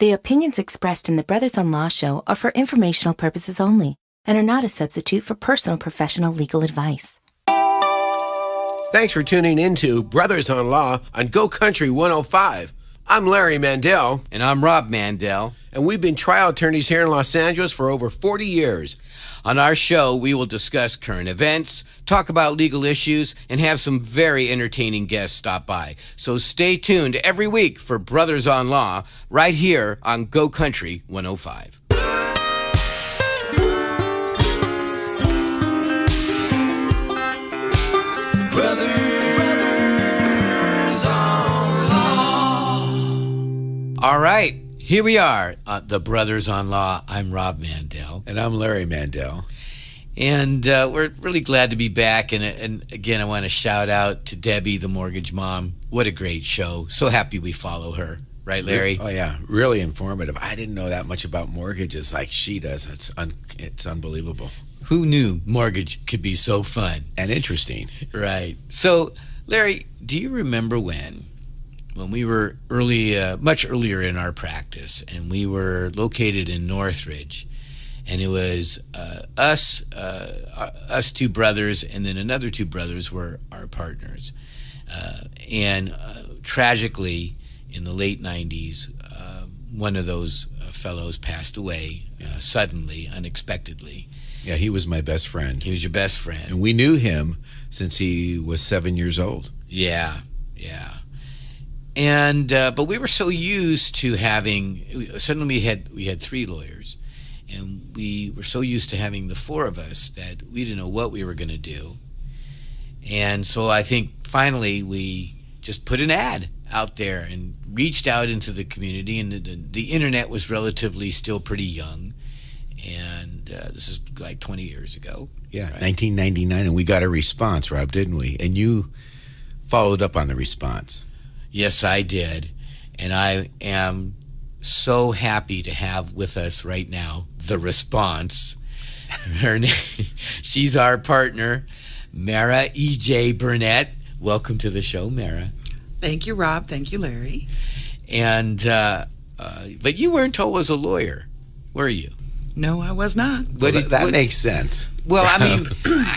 The opinions expressed in the Brothers on Law show are for informational purposes only and are not a substitute for personal professional legal advice. Thanks for tuning in to Brothers on Law on Go Country 105. I'm Larry Mandell. And I'm Rob Mandell. And we've been trial attorneys here in Los Angeles for over 40 years. On our show, we will discuss current events, talk about legal issues, and have some very entertaining guests stop by. So stay tuned every week for Brothers on Law right here on Go Country 105. All right, here we are, the Brothers on Law. I'm Rob Mandell. And I'm Larry Mandell. And we're really glad to be back. And again, I want to shout out to Debbie, the mortgage mom. What a great show. So happy we follow her. Right, Larry? Oh, yeah. Really informative. I didn't know that much about mortgages like she does. It's unbelievable. Who knew mortgage could be so fun? And interesting. Right. So, Larry, do you remember when we were much earlier in our practice, and we were located in Northridge, and it was us two brothers, and then another two brothers were our partners. And tragically, in the late 90s, one of those fellows passed away suddenly, unexpectedly. Yeah, he was my best friend. He was your best friend. And we knew him since he was 7 years old. Yeah. And but we were so used to having, suddenly we had three lawyers, and we were so used to having the four of us that we didn't know what we were going to do. And so I think finally we just put an ad out there and reached out into the community, and the internet was relatively still pretty young. And this is like 20 years ago. Yeah, right? 1999, and we got a response, Rob, didn't we? And you followed up on the response. Yes, I did. And I am so happy to have with us right now the response. Her name, she's our partner, Mara E.J. Burnett. Welcome to the show, Mara. Thank you, Rob. Thank you, Larry. And but you weren't always a lawyer, were you? No, I was not. That makes sense. Well, I mean,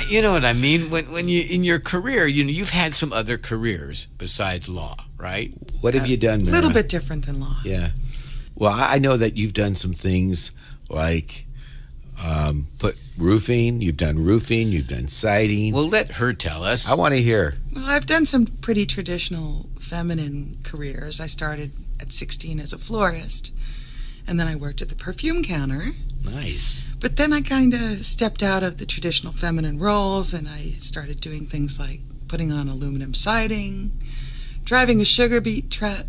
you know what I mean. When you in your career, you've had some other careers besides law, right? What have you done, Mara? A little bit different than law. Yeah. Well, I know that you've done some things like put roofing. You've done roofing. You've done siding. Well, let her tell us. I want to hear. Well, I've done some pretty traditional feminine careers. I started at 16 as a florist, and then I worked at the perfume counter. Nice. But then I kind of stepped out of the traditional feminine roles, and I started doing things like putting on aluminum siding, driving a sugar beet truck.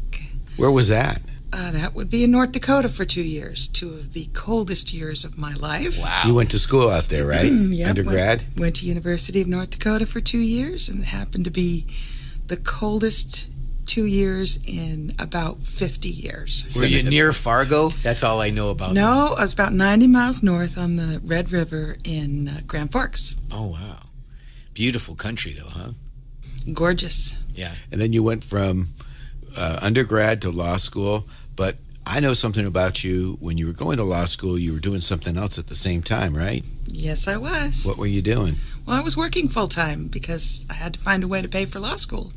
Where was that? That would be in North Dakota for 2 years, two of the coldest years of my life. Wow. You went to school out there, right? Yep, Undergrad? Went to University of North Dakota for 2 years, and it happened to be the coldest 2 years in about 50 years. Were you near Fargo? That's all I know about. No, I was about 90 miles north on the Red River in Grand Forks. Oh, wow. Beautiful country, though, huh? Gorgeous. Yeah. And then you went from undergrad to law school. But I know something about you. When you were going to law school, you were doing something else at the same time, right? Yes, I was. What were you doing? Well, I was working full-time because I had to find a way to pay for law school.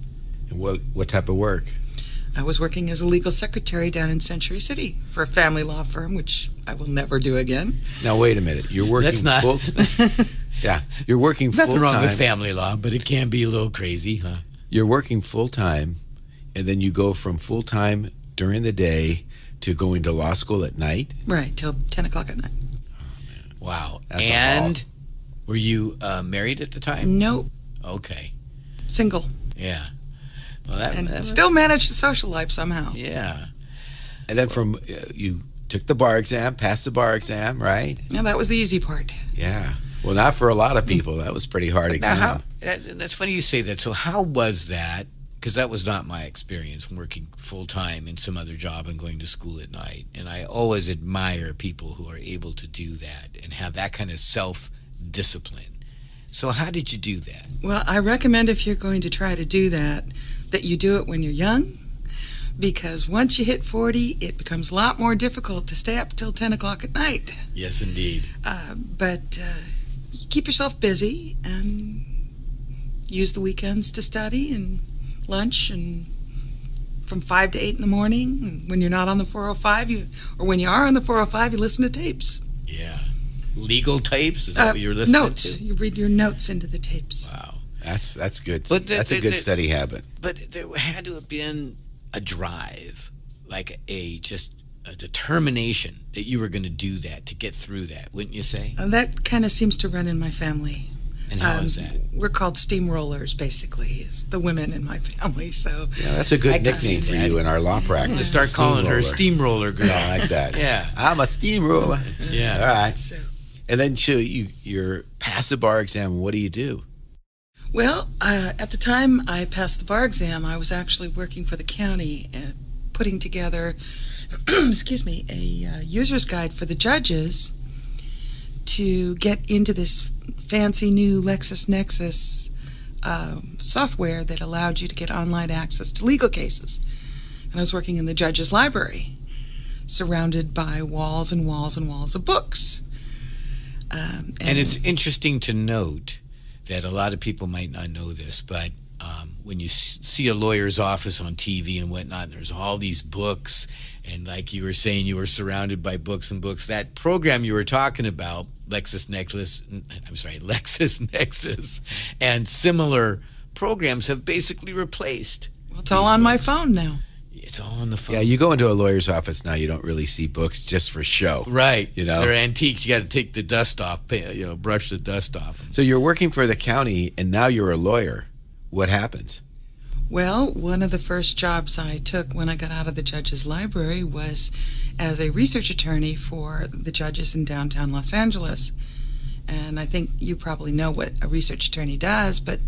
And what type of work? I was working as a legal secretary down in Century City for a family law firm, which I will never do again. Now, wait a minute. You're working full... Yeah, you're working full-time. Nothing wrong with family law, but it can be a little crazy, huh? You're working full-time, and then you go from full-time during the day to going to law school at night? Right, till 10 o'clock at night. Wow. That's and were you married at the time? Nope. Okay. Single. Yeah. Well, that still managed the social life somehow. Yeah. And then from you took the bar exam, passed the bar exam, right? Yeah, that was the easy part. Yeah. Well, not for a lot of people. That was a pretty hard exam. That's funny you say that. So how was that? Because that was not my experience, working full-time in some other job and going to school at night. And I always admire people who are able to do that and have that kind of self-discipline. So how did you do that? Well, I recommend if you're going to try to do that you do it when you're young, because once you hit 40, it becomes a lot more difficult to stay up till 10 o'clock at night. Yes, indeed. But you keep yourself busy and use the weekends to study and lunch, and from 5 to 8 in the morning. And when you're not on the 405, or when you are on the 405, you listen to tapes. Yeah. Legal tapes? Is that what you're listening notes. to? You read your notes into the tapes. Wow. That's good. But that's a good steady habit. But there had to have been a drive, like just a determination that you were going to do that, to get through that, wouldn't you say? That kind of seems to run in my family. And how is that? We're called steamrollers, basically, is the women in my family. So yeah, that's a good nickname for you in our law practice. To start calling her Steamroller Girl. I like that. Yeah. I'm a steamroller. Yeah. All right. So, And then you're past the bar exam. What do you do? well, at the time I passed the bar exam, I was actually working for the county and putting together, excuse me, a user's guide for the judges to get into this fancy new LexisNexis software that allowed you to get online access to legal cases. And I was working in the judge's library, surrounded by walls and walls and walls of books. And it's interesting to note that a lot of people might not know this, but when you see a lawyer's office on TV and whatnot, there's all these books, and like you were saying, you were surrounded by books and books. That program you were talking about, LexisNexis, and similar programs have basically replaced. Well, it's all on my phone now. It's all on the phone. Yeah, you go into a lawyer's office now, you don't really see books just for show. Right. You know? They're antiques. You got to take the dust off, brush the dust off. So you're working for the county, and now you're a lawyer. What happens? Well, one of the first jobs I took when I got out of the judge's library was as a research attorney for the judges in downtown Los Angeles. And I think you probably know what a research attorney does, but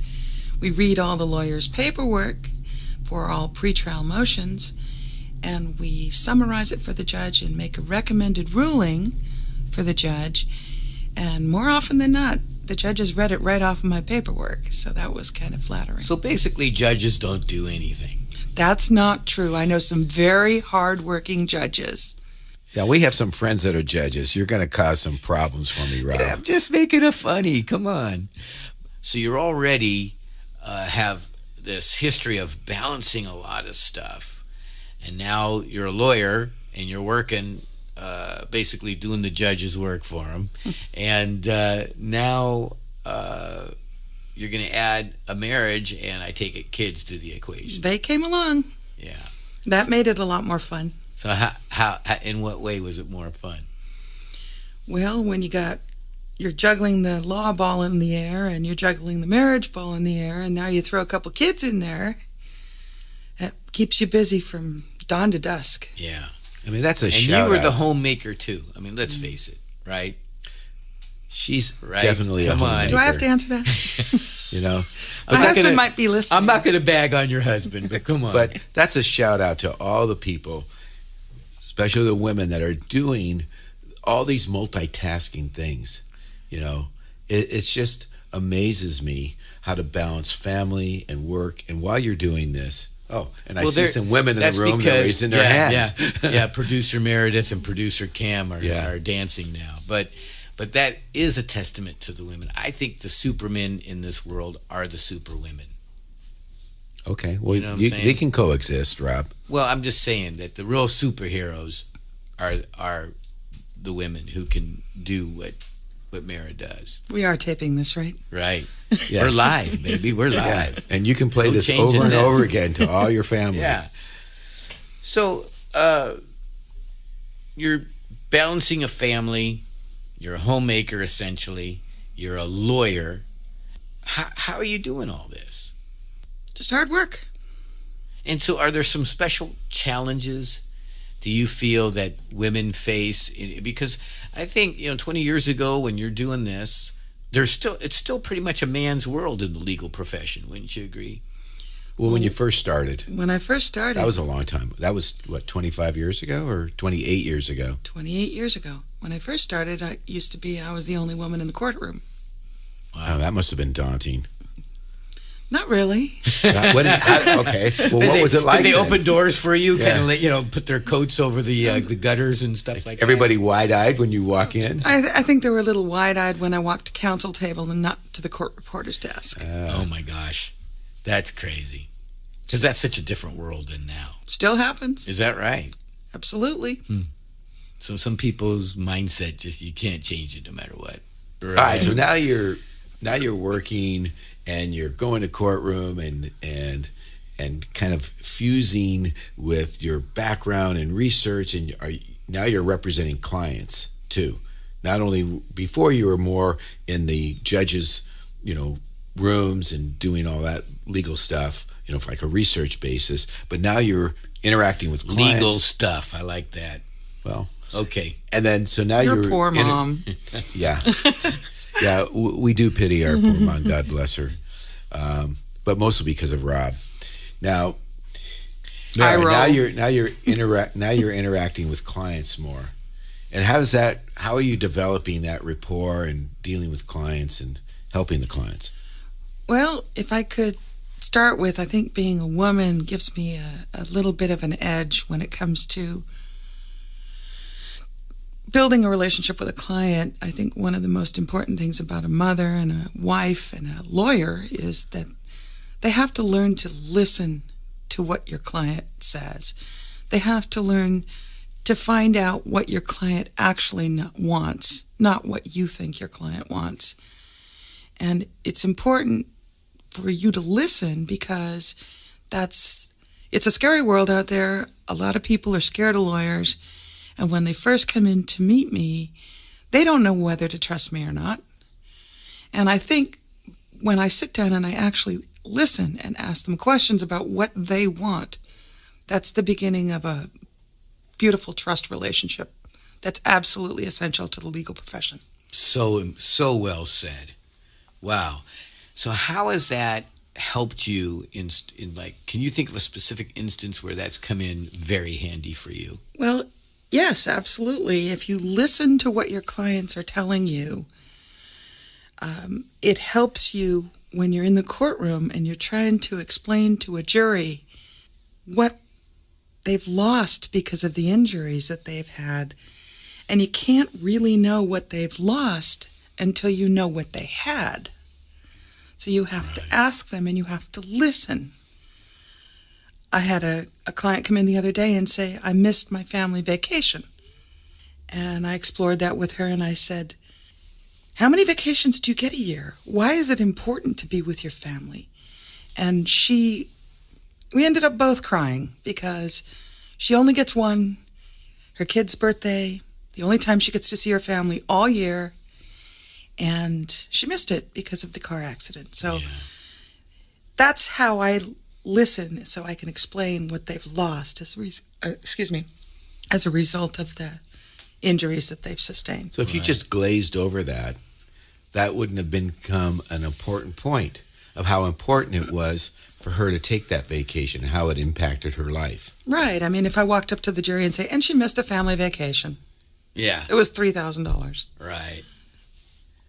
we read all the lawyers' paperwork for all pretrial motions, and we summarize it for the judge and make a recommended ruling for the judge. And more often than not, the judges read it right off of my paperwork, so that was kind of flattering. So basically, judges don't do anything. That's not true. I know some very hard-working judges. Yeah, we have some friends that are judges. You're going to cause some problems for me, Rob. Yeah, I'm just making it funny. Come on. So you're already have this history of balancing a lot of stuff, and now you're a lawyer and you're working, basically doing the judge's work for them, and now you're going to add a marriage, and I take it kids to the equation. They came along. Yeah. That made it a lot more fun. So how in what way was it more fun? Well, when you're juggling the law ball in the air and you're juggling the marriage ball in the air, and now you throw a couple kids in there, it keeps you busy from dawn to dusk. Yeah. I mean, that's a and shout you were out. the homemaker too. I mean, let's face it, right? She's Right. definitely Come a on. homemaker. Do I have to answer that? You know? My husband might be listening. I'm not going to bag on your husband, but come on. But that's a shout out to all the people, especially the women that are doing all these multitasking things. You know, it's just amazes me how to balance family and work. And while you're doing this, and I see some women in the room that are raising their hands. Yeah, producer Meredith and producer Cam are dancing now. But that is a testament to the women. I think the supermen in this world are the super women. Okay, well, You know what I'm saying? they can coexist, Rob. Well, I'm just saying that the real superheroes are the women who can do what Mara does. We are taping this, right? Right. Yes. We're live, baby. We're live. Yeah. And you can play No this changing over and this. over again to all your family. Yeah. So, you're balancing a family. You're a homemaker, essentially. You're a lawyer. How are you doing all this? Just hard work. And so, are there some special challenges do you feel that women face? Because I think 20 years ago, when you're doing this, it's still pretty much a man's world in the legal profession. Wouldn't you agree? Well, when you first started, When I first started, that was a long time. That was, 25 years ago or 28 years ago? 28 years ago. When I first started, I was the only woman in the courtroom. Wow, that must have been daunting. Not really. Okay. Well, what was it like? Did they then? open doors for you? Yeah. Kind of put their coats over the gutters and stuff like Everybody wide-eyed when you walk in? I think they were a little wide-eyed when I walked to counsel table and not to the court reporter's desk. Oh my gosh, that's crazy. Because that's such a different world than now. Still happens. Is that right? Absolutely. So some people's mindset just you can't change it no matter what. All right. So now you're working and you're going to courtroom and kind of fusing with your background and research, and now you're representing clients too. Not only before you were more in the judges, rooms and doing all that legal stuff, for like a research basis, but now you're interacting with clients. Legal stuff. I like that. Well, okay. And then so now Your poor mom. Yeah. Yeah, we do pity our poor mom, God bless her. But mostly because of Rob. Now you're interacting with clients more. And how are you developing that rapport and dealing with clients and helping the clients? Well, if I could start with, I think being a woman gives me a little bit of an edge when it comes to building a relationship with a client. I think one of the most important things about a mother and a wife and a lawyer is that they have to learn to listen to what your client says. They have to learn to find out what your client actually wants, not what you think your client wants. And it's important for you to listen because it's a scary world out there. A lot of people are scared of lawyers. And when they first come in to meet me, they don't know whether to trust me or not. And I think when I sit down and I actually listen and ask them questions about what they want, that's the beginning of a beautiful trust relationship that's absolutely essential to the legal profession. So well said. Wow. So how has that helped you in can you think of a specific instance where that's come in very handy for you? Well, yes, absolutely. If you listen to what your clients are telling you, it helps you when you're in the courtroom and you're trying to explain to a jury what they've lost because of the injuries that they've had. And you can't really know what they've lost until you know what they had. So you have to ask them and you have to listen. I had a client come in the other day and say, I missed my family vacation. And I explored that with her and I said, how many vacations do you get a year? Why is it important to be with your family? And we ended up both crying because she only gets one, her kid's birthday, the only time she gets to see her family all year, and she missed it because of the car accident. So that's how I listen, so I can explain what they've lost as a result of the injuries that they've sustained. So if you just glazed over that wouldn't have become an important point of how important it was for her to take that vacation and how it impacted her life. Right. I mean, if I walked up to the jury and say, and she missed a family vacation. Yeah. It was $3,000. Right.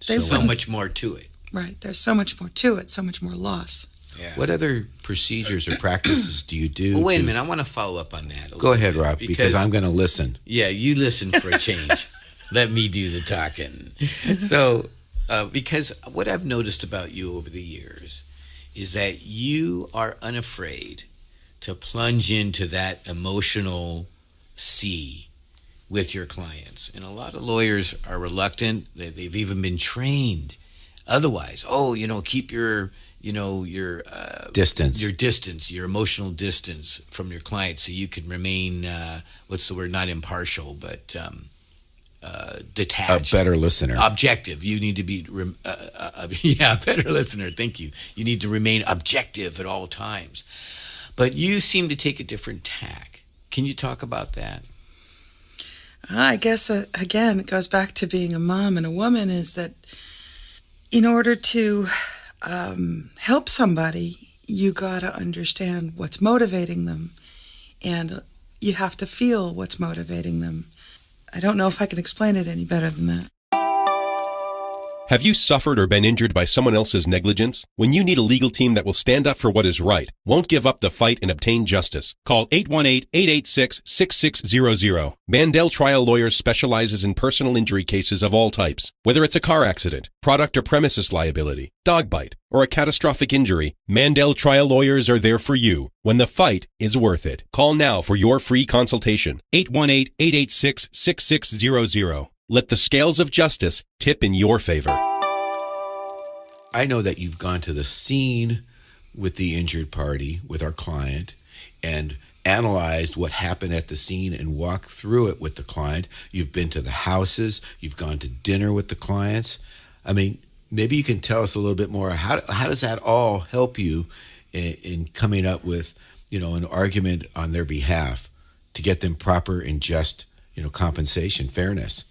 There's so much more to it. Right. There's so much more to it, so much more loss. Yeah. What other procedures or practices do you do? Well, wait a minute. I want to follow up on that. Go ahead, Rob, because I'm going to listen. Yeah, you listen for a change. Let me do the talking. So, because what I've noticed about you over the years is that you are unafraid to plunge into that emotional sea with your clients. And a lot of lawyers are reluctant. They've even been trained otherwise. Keep your distance, your emotional distance from your client so you can remain, not impartial, but detached. A better listener. Objective. You need to be, a better listener. Thank you. You need to remain objective at all times. But you seem to take a different tack. Can you talk about that? I guess, again, it goes back to being a mom and a woman, is that in order to help somebody, you got to understand what's motivating them, and you have to feel what's motivating them. I don't know if I can explain it any better than that. Have you suffered or been injured by someone else's negligence? When you need a legal team that will stand up for what is right, won't give up the fight and obtain justice, call 818-886-6600. Mandell Trial Lawyers specializes in personal injury cases of all types. Whether it's a car accident, product or premises liability, dog bite, or a catastrophic injury, Mandell Trial Lawyers are there for you when the fight is worth it. Call now for your free consultation. 818-886-6600. Let the scales of justice tip in your favor. I know that you've gone to the scene with the injured party, with our client, and analyzed what happened at the scene and walked through it with the client. You've been to the houses. You've gone to dinner with the clients. I mean, maybe you can tell us a little bit more. How does that all help you in coming up with, an argument on their behalf to get them proper and just, compensation, fairness?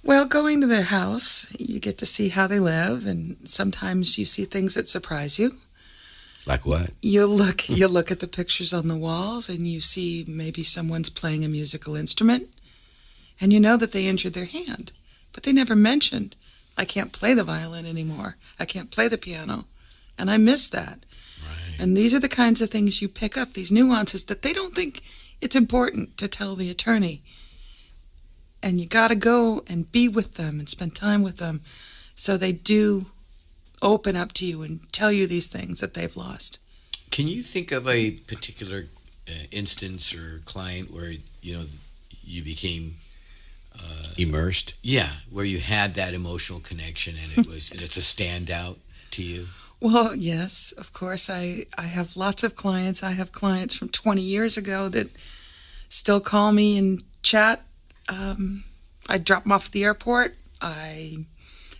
Well, going to their house, you get to see how they live, and sometimes you see things that surprise you. Like what? You look at the pictures on the walls, and you see maybe someone's playing a musical instrument, and you know that they injured their hand, but they never mentioned, I can't play the violin anymore. I can't play the piano, and I miss that. Right. And these are the kinds of things you pick up, these nuances that they don't think it's important to tell the attorney. And you got to go and be with them and spend time with them so they do open up to you and tell you these things that they've lost. Can you think of a particular instance or client where, you became... immersed? Yeah, where you had that emotional connection and it's a standout to you? Well, yes, of course. I have lots of clients. I have clients from 20 years ago that still call me and chat. I drop them off at the airport. I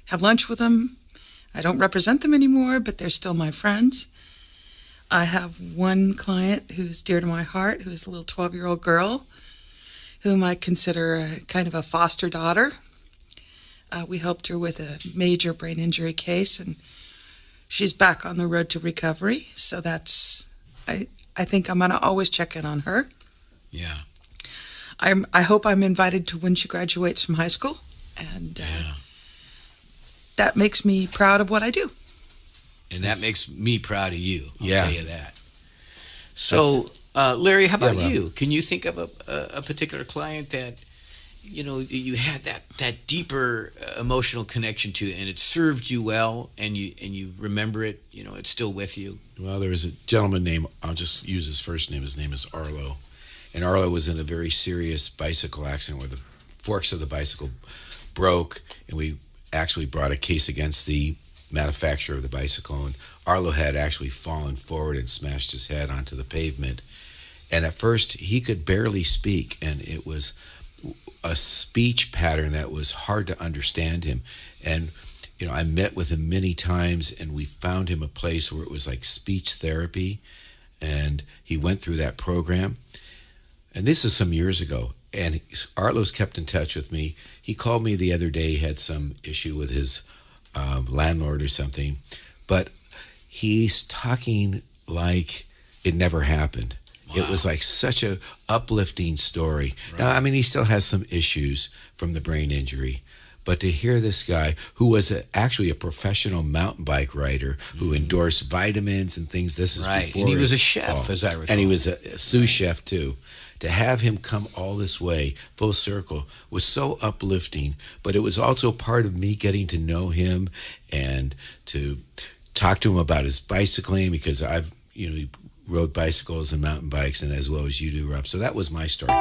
have lunch with them. I don't represent them anymore, but they're still my friends. I have one client who's dear to my heart, who's a little 12-year-old girl, whom I consider kind of a foster daughter. We helped her with a major brain injury case, and she's back on the road to recovery. So I think I'm going to always check in on her. Yeah. I hope I'm invited to when she graduates from high school, and that makes me proud of what I do. And that makes me proud of you. I'll Yeah. tell you that. So, Larry, how about Rob. you? Can you think of a particular client that, you had that deeper emotional connection to, and it served you well, and you remember it, it's still with you? Well, there was a gentleman named, I'll just use his first name. His name is Arlo. And Arlo was in a very serious bicycle accident where the forks of the bicycle broke, and we actually brought a case against the manufacturer of the bicycle, and Arlo had actually fallen forward and smashed his head onto the pavement. And at first, he could barely speak, and it was a speech pattern that was hard to understand him. And, I met with him many times, and we found him a place where it was like speech therapy, and he went through that program. And this is some years ago, and Arlo's kept in touch with me. He called me the other day. He had some issue with his landlord or something, but he's talking like it never happened. Wow. It was like such a uplifting story. Right. Now, he still has some issues from the brain injury, but to hear this guy who was actually a professional mountain bike rider who endorsed vitamins and things, this is right. before And he was a his chef, fall. as I recall. And he was a sous chef too. To have him come all this way, full circle, was so uplifting. But it was also part of me getting to know him and to talk to him about his bicycling, because I've, he rode bicycles and mountain bikes, and as well as you do, Rob. So that was my story.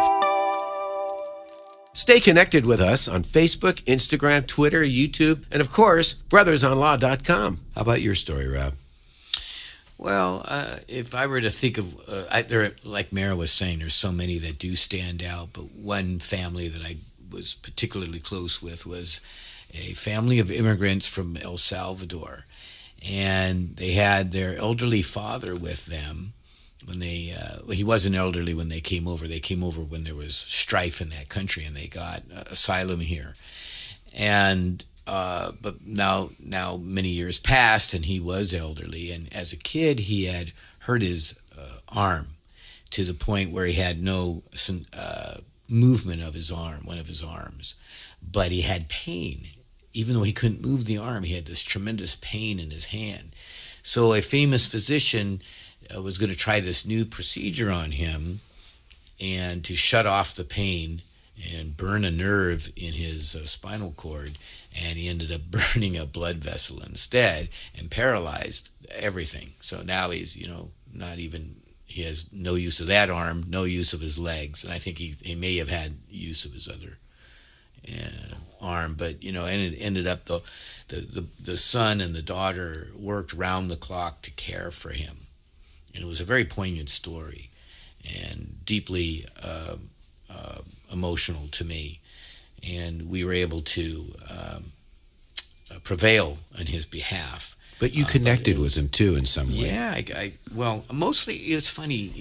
Stay connected with us on Facebook, Instagram, Twitter, YouTube, and of course, brothersonlaw.com. How about your story, Rob? Well, if I were to think of, like Mara was saying, there's so many that do stand out, but one family that I was particularly close with was a family of immigrants from El Salvador. And they had their elderly father with them when they, he wasn't elderly when they came over. They came over when there was strife in that country, and they got asylum here. And but now many years passed, and he was elderly. And as a kid, he had hurt his arm to the point where he had no movement of his arm, one of his arms. But he had pain even though he couldn't move the arm, he had this tremendous pain in his hand. So a famous physician was going to try this new procedure on him and to shut off the pain and burn a nerve in his spinal cord, and he ended up burning a blood vessel instead and paralyzed everything. So now he's, he has no use of that arm, no use of his legs, and I think he may have had use of his other arm, but and it ended up the son and the daughter worked round the clock to care for him, and it was a very poignant story and deeply emotional to me, and we were able to prevail on his behalf. But you connected with him too in some way. Yeah, well, mostly it's funny,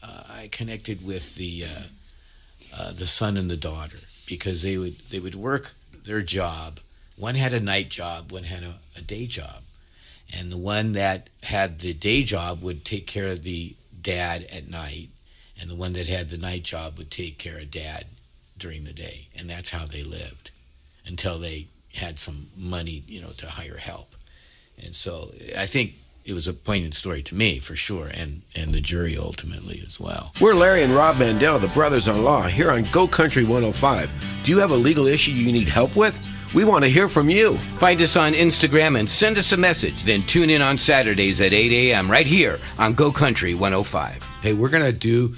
I connected with the son and the daughter, because they would work their job. One had a night job, one had a day job, and the one that had the day job would take care of the dad at night, and the one that had the night job would take care of dad during the day, and that's how they lived until they had some money, to hire help. And so I think it was a poignant story to me, for sure, and the jury ultimately as well. We're Larry and Rob Mandell, the brothers-in-law, here on Go Country 105. Do you have a legal issue you need help with? We want to hear from you. Find us on Instagram and send us a message. Then tune in on Saturdays at 8 a.m. right here on Go Country 105. Hey, we're going to do,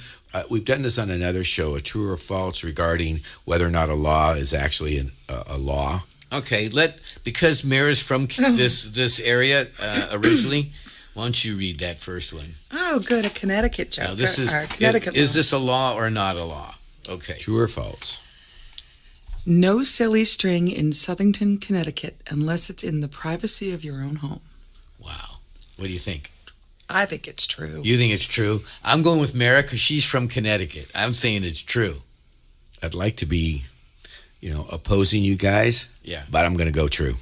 we've done this on another show, a true or false regarding whether or not a law is actually a law. Okay, because Mara's from this area originally, why don't you read that first one? Oh, good, a Connecticut joke. Now, this is Connecticut law. Is this a law or not a law? Okay. True or false? No silly string in Southington, Connecticut, unless it's in the privacy of your own home. Wow. What do you think? I think it's true. You think it's true? I'm going with Mara because she's from Connecticut. I'm saying it's true. I'd like to be, opposing you guys. Yeah. But I'm going to go true.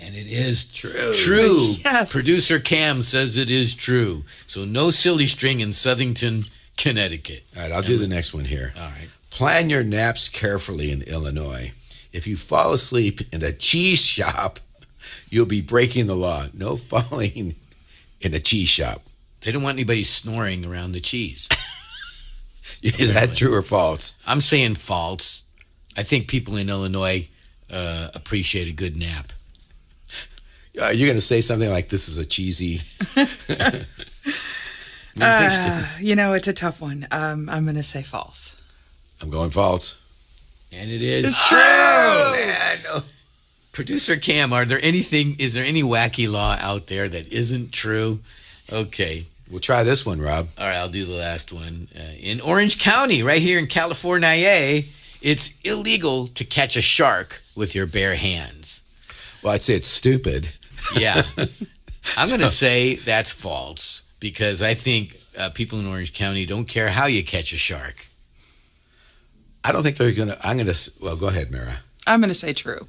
And it is true. True. Yes. Producer Cam says it is true. So no silly string in Southington, Connecticut. All right, I'll do the next one here. All right. Plan your naps carefully in Illinois. If you fall asleep in a cheese shop, you'll be breaking the law. No falling in a cheese shop. They don't want anybody snoring around the cheese. Is that true or false? I'm saying false. I think people in Illinois appreciate a good nap. You're going to say something like this is a cheesy... It's a tough one. I'm going to say false. I'm going false. And it is It's true. Man, no. Producer Cam, is there any wacky law out there that isn't true? Okay. We'll try this one, Rob. All right, I'll do the last one. In Orange County, right here in California, it's illegal to catch a shark with your bare hands. Well, I'd say it's stupid. Yeah. I'm going to say that's false, because I think people in Orange County don't care how you catch a shark. I don't think they're going to... Well, go ahead, Mara. I'm going to say true.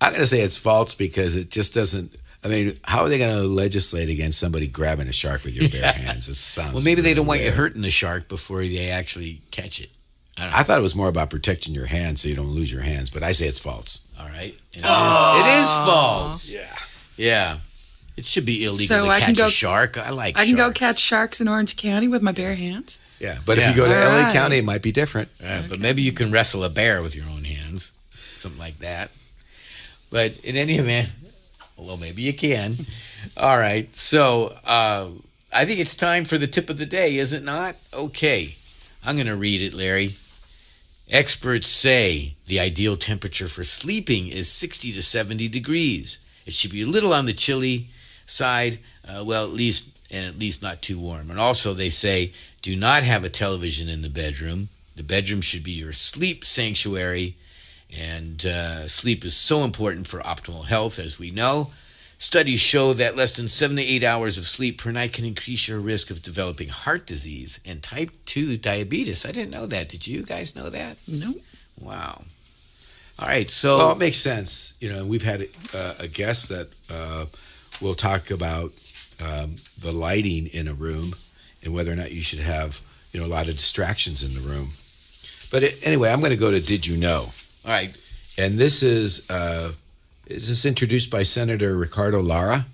I'm going to say it's false because it just doesn't... I mean, how are they going to legislate against somebody grabbing a shark with your bare hands? It sounds Well, maybe they don't want you weird. hurting the shark before they actually catch it. I thought it was more about protecting your hands so you don't lose your hands, but I say it's false. All right. It is false. Yeah. Yeah. It should be illegal So to I can catch a go- shark. I can go sharks. catch sharks in Orange County with my bare hands. Yeah, but Yeah. if you go to All LA right. County, it might be different. But maybe you can wrestle a bear with your own hands. Something like that. But in any event, well, maybe you can. All right. So I think it's time for the tip of the day, is it not? Okay. I'm going to read it, Larry. Experts say the ideal temperature for sleeping is 60 to 70 degrees. It should be a little on the chilly side, at least not too warm. And also they say do not have a television in the bedroom. The bedroom should be your sleep sanctuary, and sleep is so important for optimal health, as we know. Studies show that less than 7 to 8 hours of sleep per night can increase your risk of developing heart disease and type 2 diabetes. I didn't know that. Did you guys know that? No. Wow. All right, so... Well, it makes sense. We've had a guest that will talk about the lighting in a room and whether or not you should have, a lot of distractions in the room. But anyway, I'm going to go to Did You Know? All right. And this is this introduced by Senator Ricardo Lara?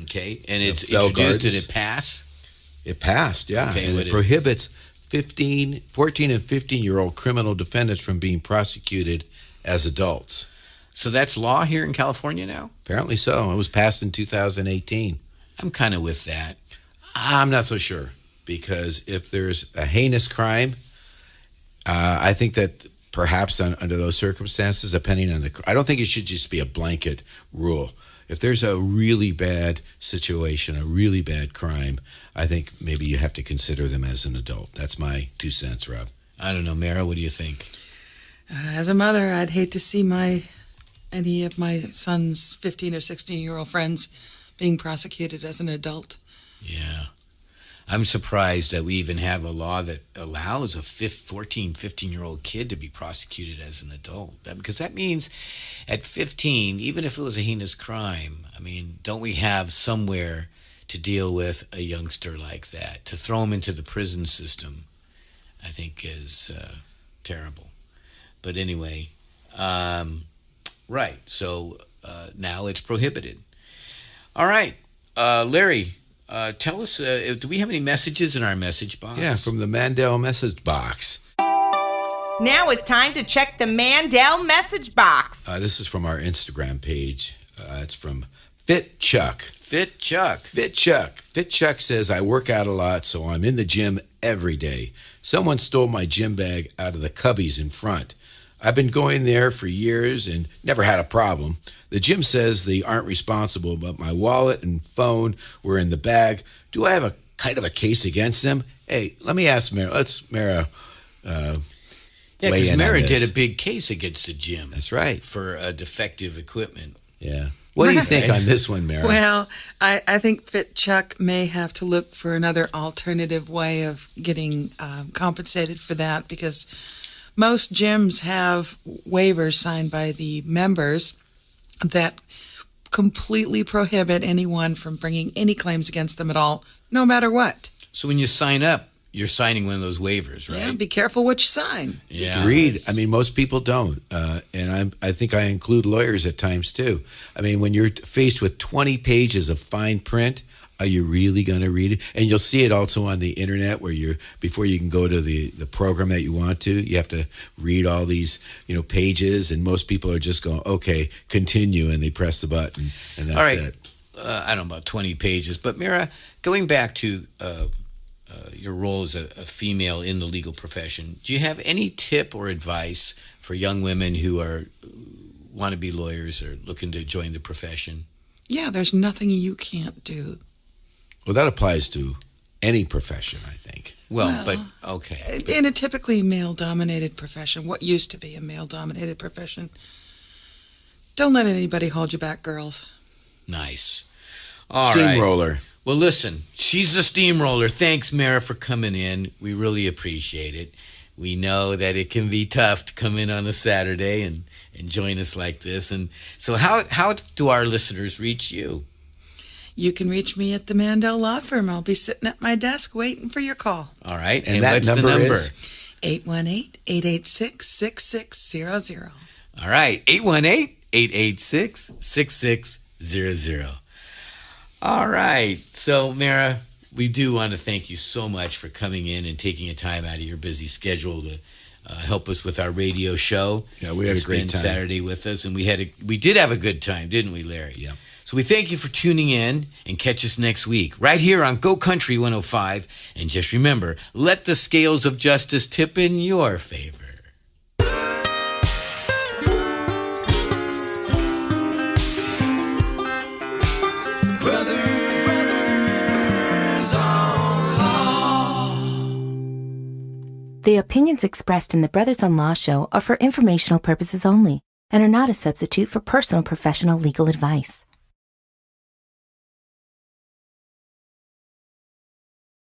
Okay, and it's Bell introduced. Did Gardens. it pass? It passed, yeah. Okay, and what it is- prohibits 14 and 15-year-old criminal defendants from being prosecuted as adults. So that's law here in California now? Apparently so. It was passed in 2018. I'm kind of with that. I'm not so sure, because if there's a heinous crime, I think that perhaps under those circumstances, depending on I don't think it should just be a blanket rule. If there's a really bad situation, a really bad crime, I think maybe you have to consider them as an adult. That's my 2 cents, Rob. I don't know, Mara, what do you think? As a mother, I'd hate to see any of my son's 15 or 16-year-old friends being prosecuted as an adult. Yeah. I'm surprised that we even have a law that allows a 14, 15-year-old kid to be prosecuted as an adult. Because that means at 15, even if it was a heinous crime, I mean, don't we have somewhere to deal with a youngster like that? To throw him into the prison system, I think is terrible. But anyway, right. So now it's prohibited. All right. Larry, tell us, do we have any messages in our message box? Yeah, from the Mandell message box. Now it's time to check the Mandell message box. This is from our Instagram page. It's from Fit Chuck. Fit Chuck. Fit Chuck. Fit Chuck says, I work out a lot, so I'm in the gym every day. Someone stole my gym bag out of the cubbies in front. I've been going there for years and never had a problem. The gym says they aren't responsible, but my wallet and phone were in the bag. Do I have a kind of a case against them? Hey, let me ask Mara. Let's Mara Yeah, weigh because in on Mara this. did a big case against the gym. That's right. For defective equipment. Yeah. What do you think on this one, Mara? Well, I think Fit Chuck may have to look for another alternative way of getting compensated for that, because most gyms have waivers signed by the members that completely prohibit anyone from bringing any claims against them at all, no matter what. So when you sign up, you're signing one of those waivers, right? Yeah, be careful what you sign. Yeah. Agreed. I mean, most people don't, and I think I include lawyers at times too. I mean, when you're faced with 20 pages of fine print, are you really going to read it? And you'll see it also on the internet, where before you can go to the program that you want to, you have to read all these pages, and most people are just going, okay, continue, and they press the button, and that's All right. it. I don't know about 20 pages, but Mara, going back to your role as a female in the legal profession, do you have any tip or advice for young women who want to be lawyers or looking to join the profession? Yeah, there's nothing you can't do. Well, that applies to any profession, I think. Well, but okay. In a typically male-dominated profession, what used to be a male-dominated profession, don't let anybody hold you back, girls. Nice. All right. Steamroller. Well, listen, she's the steamroller. Thanks, Mara, for coming in. We really appreciate it. We know that it can be tough to come in on a Saturday and join us like this. And so how do our listeners reach you? You can reach me at the Mandell Law Firm. I'll be sitting at my desk waiting for your call. All right. And that what's number the number? is? 818-886-6600. All right. 818-886-6600. All right. So, Mara, we do want to thank you so much for coming in and taking a time out of your busy schedule to help us with our radio show. Yeah, we had a great Spend time. Saturday with us, and we did have a good time, didn't we, Larry? Yeah. So we thank you for tuning in, and catch us next week right here on Go Country 105. And just remember, let the scales of justice tip in your favor. The opinions expressed in the Brothers on Law show are for informational purposes only and are not a substitute for personal professional legal advice.